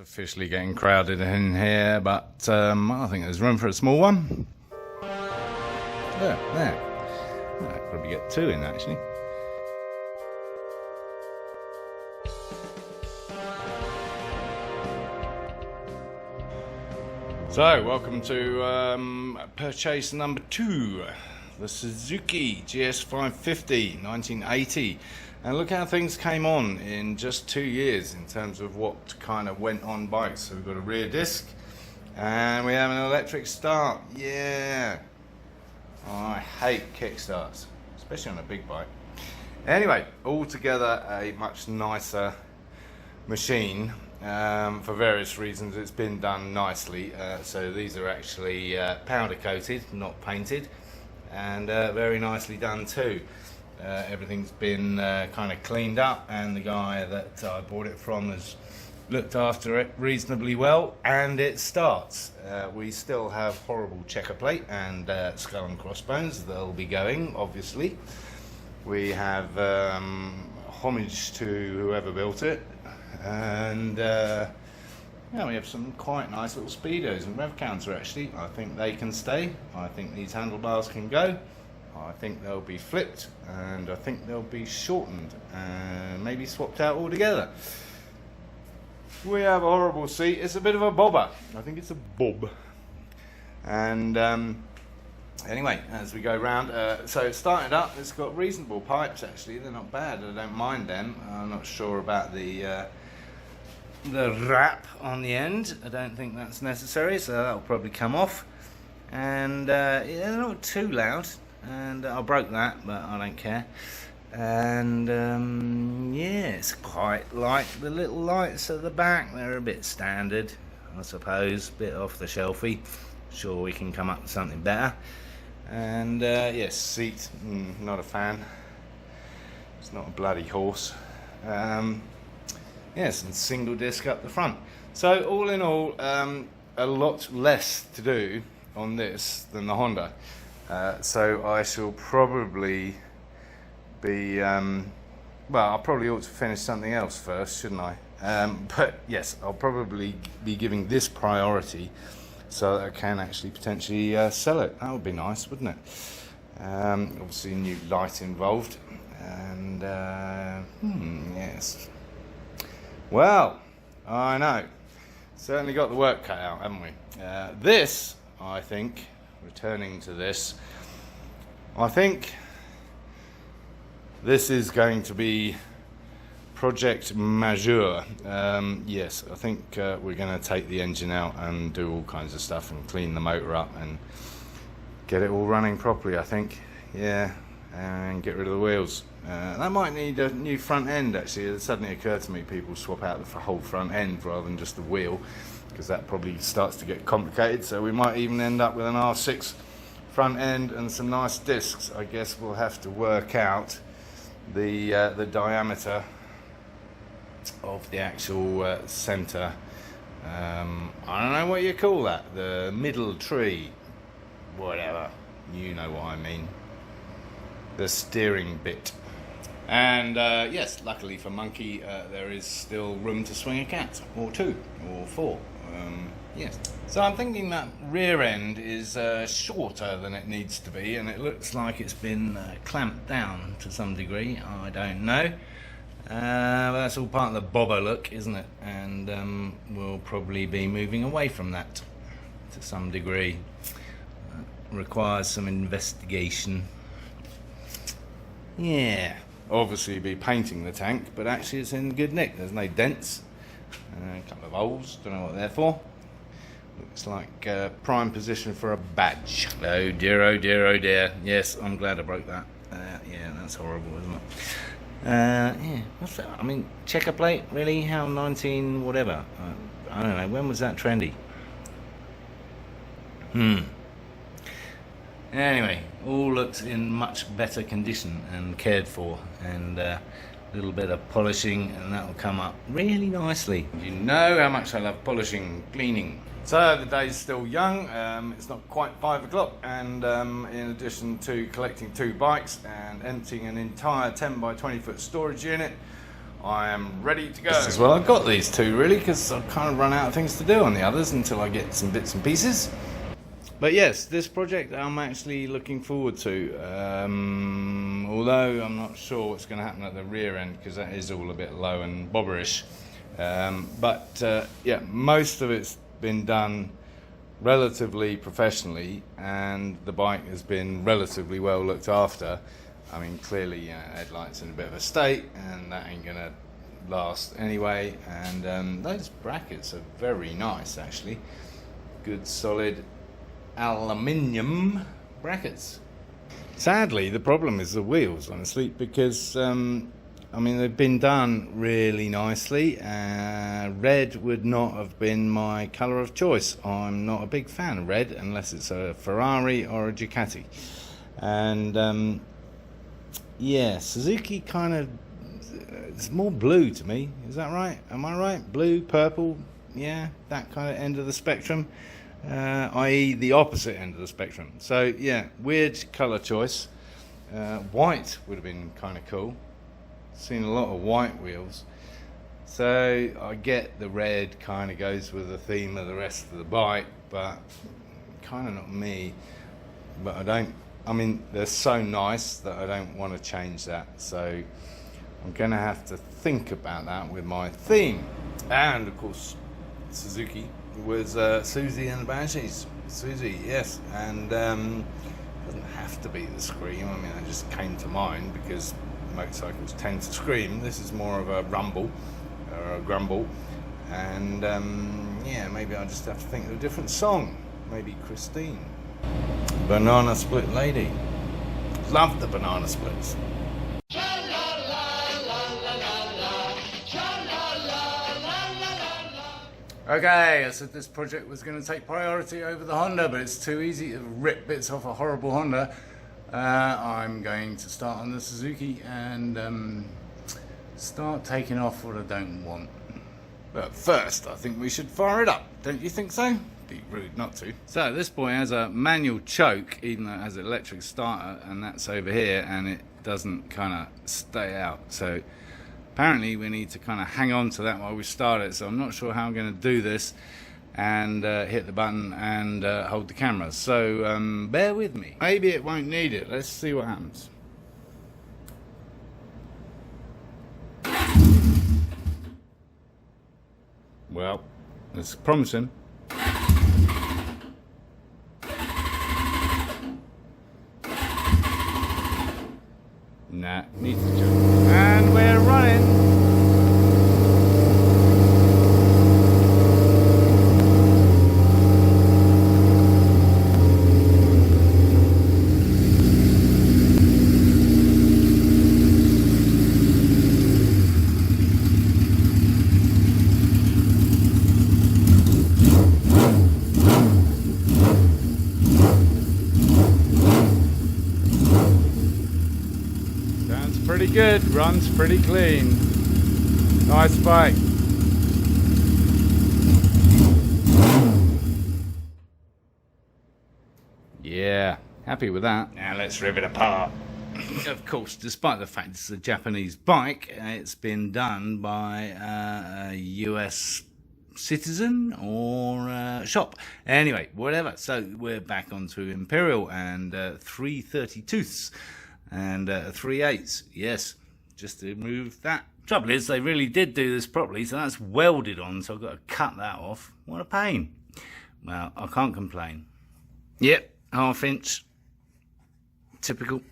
Officially getting crowded in here, but I think there's room for a small one. Yeah, there. I'll probably get two in actually. So, welcome to purchase number 2, the Suzuki GS550 1980. And look how things came on in just 2 years in terms of what kind of went on bikes. So we've got a rear disc and we have an electric start. Yeah, I hate kickstarts, especially on a big bike. Anyway, altogether a much nicer machine. For various reasons it's been done nicely. So these are actually powder coated, not painted, and very nicely done too. Everything's been kind of cleaned up, and the guy that I bought it from has looked after it reasonably well, and it starts. We still have horrible checker plate and skull and crossbones. They'll be going, obviously. We have homage to whoever built it, and yeah, we have some quite nice little speedos and rev counter actually. I think they can stay. I think these handlebars can go. I think they'll be flipped, and I think they'll be shortened and maybe swapped out altogether. We have a horrible seat. It's a bit of a bobber. I think it's a bob. And anyway, as we go round, so it's started up. It's got reasonable pipes actually. They're not bad. I don't mind them. I'm not sure about the wrap on the end. I don't think that's necessary, so that'll probably come off. And yeah, they're not too loud. And I broke that, but I don't care. And yeah, it's quite like the little lights at the back. They're a bit standard, I suppose, a bit off the shelfy. Sure, we can come up with something better. And yes, seat, not a fan. It's not a bloody horse. Yes, and single disc up the front. So all in all, a lot less to do on this than the Honda. So I shall probably be, well, I probably ought to finish something else first, shouldn't I? But yes, I'll probably be giving this priority so that I can actually potentially sell it. That would be nice, wouldn't it? Obviously, new light involved, and yes. Well, I know. Certainly got the work cut out, haven't we? This, I think, returning to this, I think this is going to be project majeur. Yes, I think we're going to take the engine out and do all kinds of stuff and clean the motor up and get it all running properly, I think. Yeah, and get rid of the wheels. That might need a new front end actually. It suddenly occurred to me people swap out the whole front end rather than just the wheel, because that probably starts to get complicated. So we might even end up with an R6 front end and some nice discs. I guess we'll have to work out the diameter of the actual center. I don't know what you call that, the middle tree, whatever, you know what I mean, the steering bit. And yes, luckily for Monkey, there is still room to swing a cat, or 2, or 4. Yes. So I'm thinking that rear end is shorter than it needs to be, and it looks like it's been clamped down to some degree. I don't know. But that's all part of the bobber look, isn't it? And we'll probably be moving away from that to some degree. Requires some investigation. Yeah. Obviously be painting the tank, but actually it's in good nick. There's no dents. A couple of holes, don't know what they're for. Looks like prime position for a badge. Oh dear, oh dear, oh dear. Yes, I'm glad I broke that. Yeah, that's horrible, isn't it? Yeah, what's that? I mean, checker plate, really? How 19 whatever? I don't know, when was that trendy? Anyway, all looks in much better condition and cared for, and a little bit of polishing and that'll come up really nicely. You know how much I love polishing, cleaning. So the day's still young, it's not quite 5 o'clock, and in addition to collecting 2 bikes and emptying an entire 10 by 20 foot storage unit, I am ready to go. As well, I've got these two really because I've kind of run out of things to do on the others until I get some bits and pieces. But yes, this project I'm actually looking forward to, although I'm not sure what's going to happen at the rear end because that is all a bit low and bobberish. Yeah, most of it's been done relatively professionally and the bike has been relatively well looked after. I mean, clearly, headlights in a bit of a state and that ain't going to last anyway. And those brackets are very nice actually. Good solid aluminium brackets. Sadly, the problem is the wheels, honestly, because I mean, they've been done really nicely. Red would not have been my colour of choice. I'm not a big fan of red unless it's a Ferrari or a Ducati. And yeah, Suzuki kind of, it's more blue to me. Is that right? Am I right? Blue, purple, yeah, that kind of end of the spectrum. I.e. the opposite end of the spectrum. So yeah, weird colour choice. White would have been kind of cool. Seen a lot of white wheels. So I get the red kind of goes with the theme of the rest of the bike, but kind of not me. But I mean, they're so nice that I don't want to change that. So I'm going to have to think about that with my theme. And of course, Suzuki was Susie and the Banshees. Susie, yes, and it doesn't have to be the Scream. I mean, it just came to mind because motorcycles tend to scream. This is more of a rumble or a grumble, and yeah, maybe I'll just have to think of a different song. Maybe Christine. Banana Split Lady. Love the banana splits. Okay, I said this project was going to take priority over the Honda, but it's too easy to rip bits off a horrible Honda. I'm going to start on the Suzuki and start taking off what I don't want. But first, I think we should fire it up. Don't you think so? Be rude not to. So this boy has a manual choke, even though it has an electric starter, and that's over here, and it doesn't kind of stay out. So apparently we need to kind of hang on to that while we start it, so I'm not sure how I'm going to do this and hit the button and hold the camera, so bear with me. Maybe it won't need it. Let's see what happens. Well, it's promising. Nah, needs to jump. And we're running. Pretty good, runs pretty clean. Nice bike. Yeah, happy with that. Now let's rip it apart. Of course, despite the fact it's a Japanese bike, it's been done by a US citizen or shop. Anyway, whatever. So we're back onto Imperial and 332ths. And 3/8, yes, just to remove that. Trouble is, they really did do this properly, so that's welded on, so I've got to cut that off. What a pain. Well, I can't complain. Yep, 1/2 inch. Typical.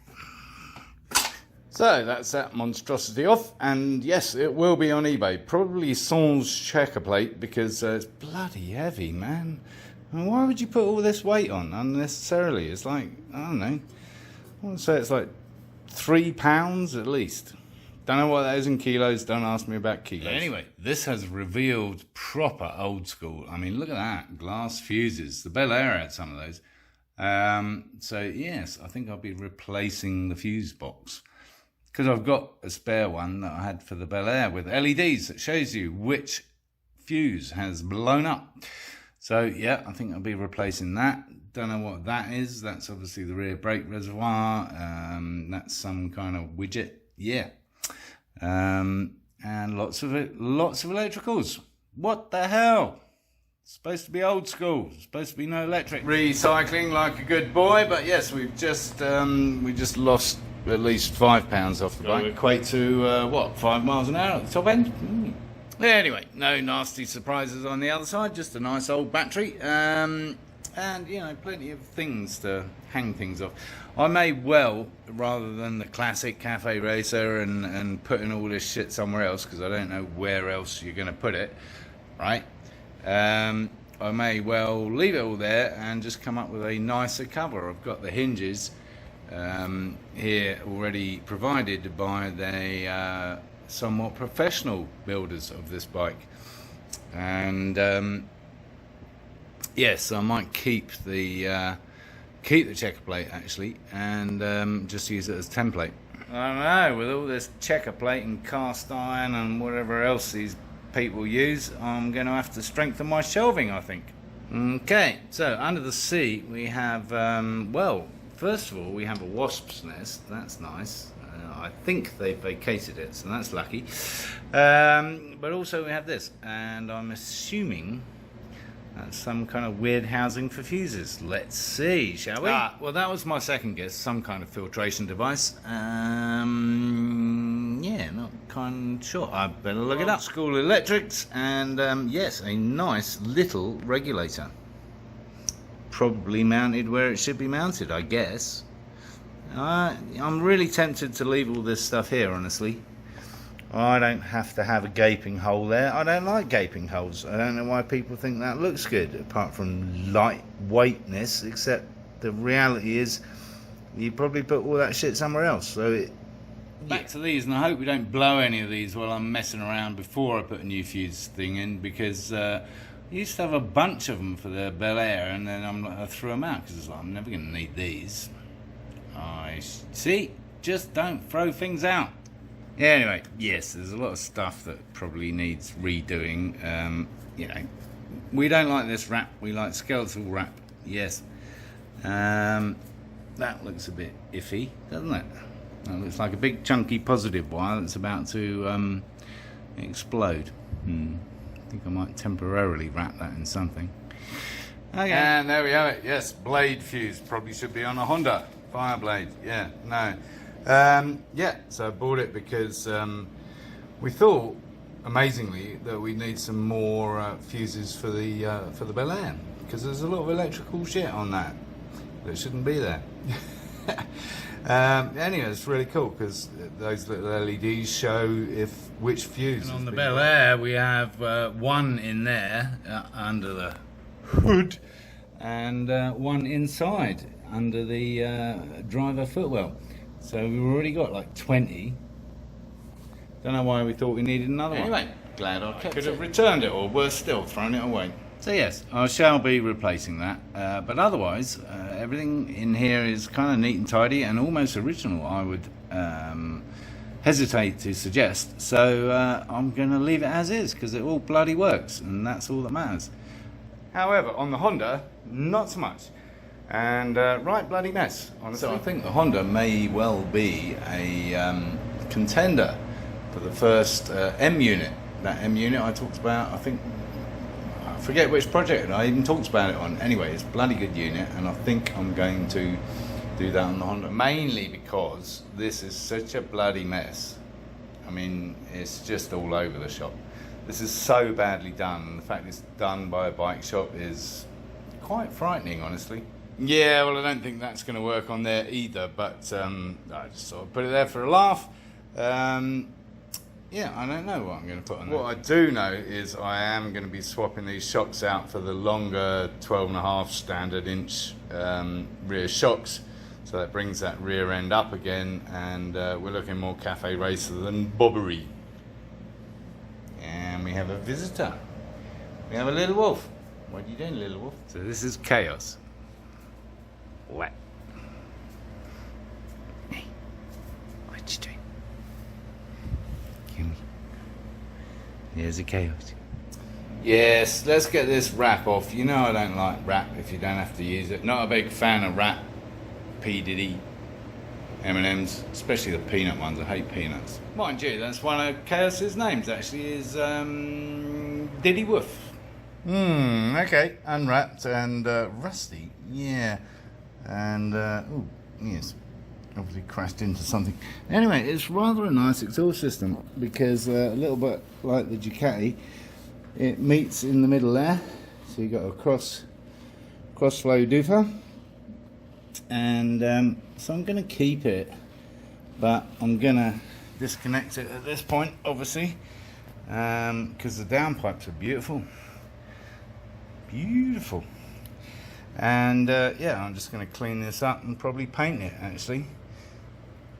So that's that monstrosity off, and yes, it will be on eBay. Probably sans checker plate, because it's bloody heavy, man. And why would you put all this weight on unnecessarily? It's like, I don't know, I want to say it's like £3 at least. Don't know what that is in kilos. Don't ask me about kilos. Anyway, this has revealed proper old school. I mean, look at that. Glass fuses. The Bel Air had some of those. So, yes, I think I'll be replacing the fuse box. Because I've got a spare one that I had for the Bel Air with LEDs that shows you which fuse has blown up. So, yeah, I think I'll be replacing that. Don't know what that is. That's obviously the rear brake reservoir. That's some kind of widget. Yeah. and lots of electricals. What the hell? It's supposed to be old school. It's supposed to be no electric. Recycling like a good boy, but yes, we just lost at least £5 off the bike. Equate to what, 5 miles an hour at the top end? Anyway, no nasty surprises on the other side. Just a nice old battery, and you know, plenty of things to hang things off. I may well, rather than the classic cafe racer and putting all this shit somewhere else, because I don't know where else you're going to put it, right? I may well leave it all there and just come up with a nicer cover. I've got the hinges here already provided by the somewhat professional builders of this bike, and yes, I might keep the checker plate actually, and just use it as template. I don't know, with all this checker plate and cast iron and whatever else these people use, I'm going to have to strengthen my shelving, I think. Okay, so under the seat we have, well, first of all we have a wasp's nest. That's nice. I think they've vacated it, so that's lucky. But also we have this, and I'm assuming that's some kind of weird housing for fuses. Let's see, shall we? Well, that was my second guess. Some kind of filtration device. Yeah, not kind of sure. I better look it up. School electrics, and yes, a nice little regulator. Probably mounted where it should be mounted, I guess. I'm really tempted to leave all this stuff here, honestly. I don't have to have a gaping hole there. I don't like gaping holes. I don't know why people think that looks good, apart from lightweightness, except the reality is you probably put all that shit somewhere else. So back to these, and I hope we don't blow any of these while I'm messing around before I put a new fuse thing in, because I used to have a bunch of them for the Bel Air, and then I threw them out because it's like, I'm never going to need these. I see, just don't throw things out. Yeah, anyway, yes, there's a lot of stuff that probably needs redoing. You know, we don't like this wrap, we like skeletal wrap, yes. That looks a bit iffy, doesn't it? That looks like a big chunky positive wire that's about to explode. I think I might temporarily wrap that in something. Okay. And there we have it, yes, blade fuse, probably should be on a Honda. Fire blade, yeah, no. Yeah, so I bought it because we thought, amazingly, that we need some more fuses for the Bel Air, because there's a lot of electrical shit on that shouldn't be there. Anyway, it's really cool because those little LEDs show which fuse. And on the Bel Air, we have one in there under the hood, and one inside under the driver footwell. So we've already got like 20. Don't know why we thought we needed another one. Anyway, glad I kept it. Could have returned it, or worse still, thrown it away. So yes, I shall be replacing that. But otherwise, everything in here is kind of neat and tidy and almost original, I would hesitate to suggest. So I'm going to leave it as is, because it all bloody works, and that's all that matters. However, on the Honda, not so much. And right bloody mess, honestly. So I think the Honda may well be a contender for the first M unit. That M unit I talked about, I think, I forget which project I even talked about it on. Anyway, it's a bloody good unit, and I think I'm going to do that on the Honda. Mainly because this is such a bloody mess. I mean, it's just all over the shop. This is so badly done, and the fact it's done by a bike shop is quite frightening, honestly. Yeah, well, I don't think that's going to work on there either, but I just sort of put it there for a laugh. Yeah, I don't know what I'm going to put on there. What I do know is I am going to be swapping these shocks out for the longer 12.5 standard inch rear shocks, so that brings that rear end up again, and we're looking more cafe racer than bobbery. And we have a visitor. We have a little wolf. What are you doing, little wolf? So this is chaos. What? Hey, what you doing? Gimme. Here's a chaos. Yes, let's get this wrap off. You know I don't like wrap if you don't have to use it. Not a big fan of wrap. P. Diddy. M&Ms, especially the peanut ones. I hate peanuts. Mind you, that's one of Chaos's names actually, is Diddy Woof. Okay, unwrapped and rusty, yeah. And, oh, yes, obviously crashed into something. Anyway, it's rather a nice exhaust system because a little bit like the Ducati, it meets in the middle there. So you got a cross flow doofer. And so I'm going to keep it, but I'm going to disconnect it at this point, obviously, because the downpipes are beautiful. Beautiful. And yeah, I'm just going to clean this up and probably paint it, actually.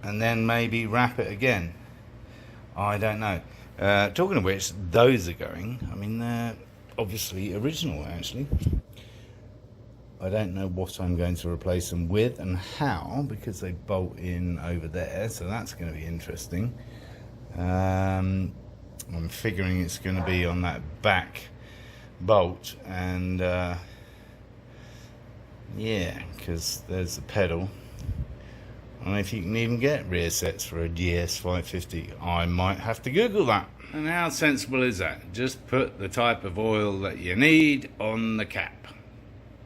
And then maybe wrap it again. I don't know. Talking of which, those are going. I mean, they're obviously original, actually. I don't know what I'm going to replace them with and how, because they bolt in over there, so that's going to be interesting. I'm figuring it's going to be on that back bolt, and yeah, because there's the pedal. I don't know if you can even get rear sets for a GS550. I might have to Google that. And how sensible is that? Just put the type of oil that you need on the cap.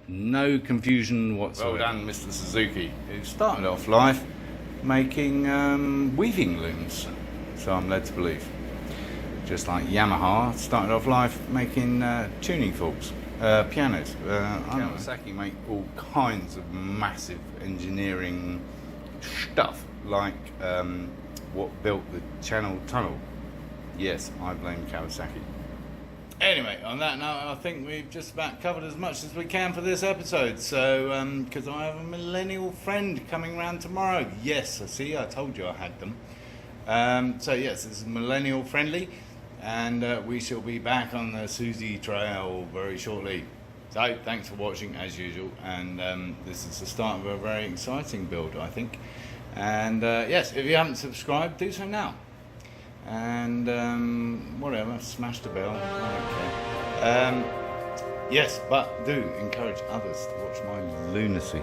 No confusion whatsoever. Well done, Mr. Suzuki, who started off life making weaving looms, so I'm led to believe. Just like Yamaha started off life making tuning forks, pianos. Kawasaki make all kinds of massive engineering stuff, like what built the Channel Tunnel. Yes, I blame Kawasaki. Anyway, on that note, I think we've just about covered as much as we can for this episode. So, because I have a millennial friend coming round tomorrow. Yes, I see, I told you I had them. So yes, this is millennial friendly, and we shall be back on the Suzy Trail very shortly. So, thanks for watching as usual, and this is the start of a very exciting build, I think. And yes, if you haven't subscribed, do so now. And whatever, smash the bell, I don't care. Yes, but do encourage others to watch my lunacy.